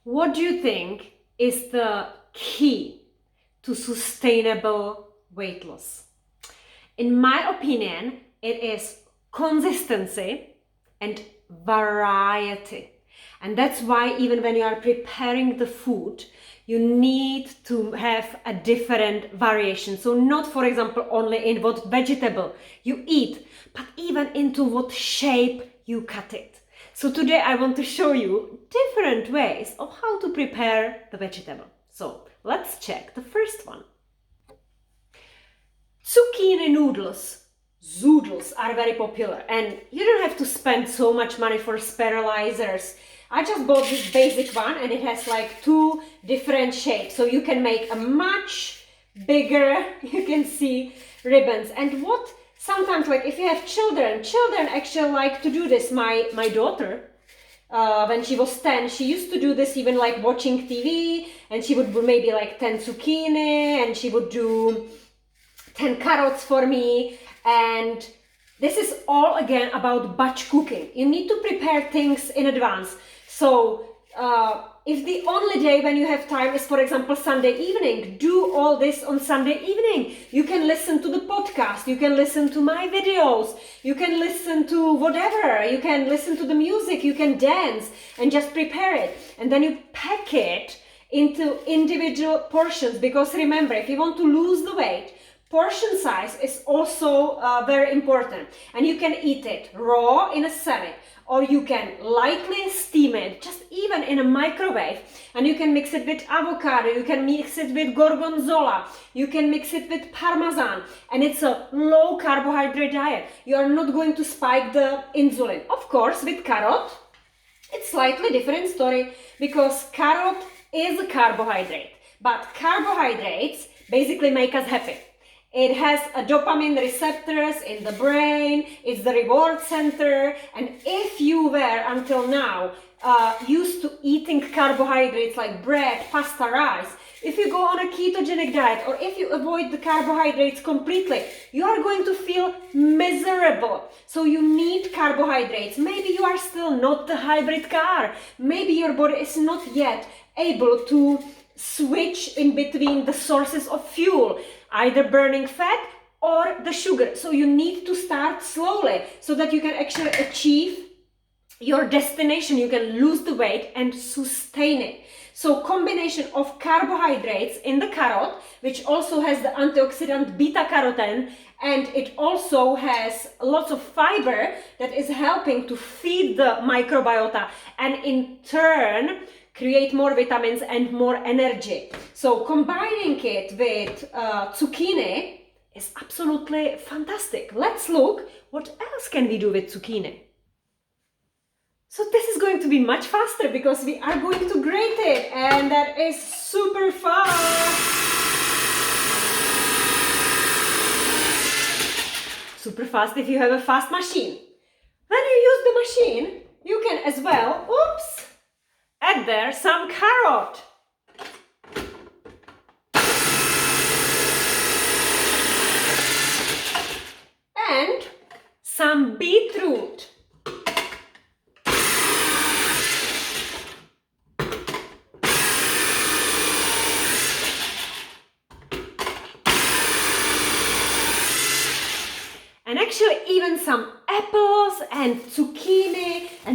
What do you think is the key to sustainable weight loss? In my opinion, it is consistency and variety. And that's why even when you are preparing the food, you need to have a different variation. So not, for example, only in what vegetable you eat, but even into what shape you cut it. So today I want to show you different ways of how to prepare the vegetable. So let's check the first one. Zucchini noodles, zoodles, are very popular, and you don't have to spend so much money for sterilizers. I just bought this basic one and it has like two different shapes, so you can make a much bigger, you can see, ribbons. And what sometimes, like if you have children actually like to do this. My daughter, when she was 10, she used to do this even like watching TV, and she would do maybe like 10 zucchini, and she would do 10 carrots for me. And this is all again about batch cooking. You need to prepare things in advance. So if the only day when you have time is, for example, Sunday evening, do all this on Sunday evening. You can listen to the podcast, you can listen to my videos, you can listen to whatever, you can listen to the music, you can dance and just prepare it. And then you pack it into individual portions, because remember, if you want to lose the weight, portion size is also very important. And you can eat it raw in a salad, or you can lightly steam it, just even in a microwave, and you can mix it with avocado, you can mix it with gorgonzola, you can mix it with parmesan, and it's a low carbohydrate diet. You are not going to spike the insulin. Of course, with carrot, it's slightly different story, because carrot is a carbohydrate, but carbohydrates basically make us happy. It has a dopamine receptors in the brain, it's the reward center, and if you were until now used to eating carbohydrates like bread, pasta, rice, if you go on a ketogenic diet, or if you avoid the carbohydrates completely, you are going to feel miserable. So you need carbohydrates. Maybe you are still not the hybrid car. Maybe your body is not yet able to switch in between the sources of fuel, either burning fat or the sugar. So you need to start slowly so that you can actually achieve your destination. You can lose the weight and sustain it. So combination of carbohydrates in the carrot, which also has the antioxidant beta carotene, and it also has lots of fiber that is helping to feed the microbiota and in turn create more vitamins and more energy. So combining it with zucchini is absolutely fantastic. Let's look what else can we do with zucchini. So this is going to be much faster because we are going to grate it, and that is super fast. Super fast if you have a fast machine. When you use the machine, you can as well, add there some carrot. And some beetroot. And actually even some apples and zucchini and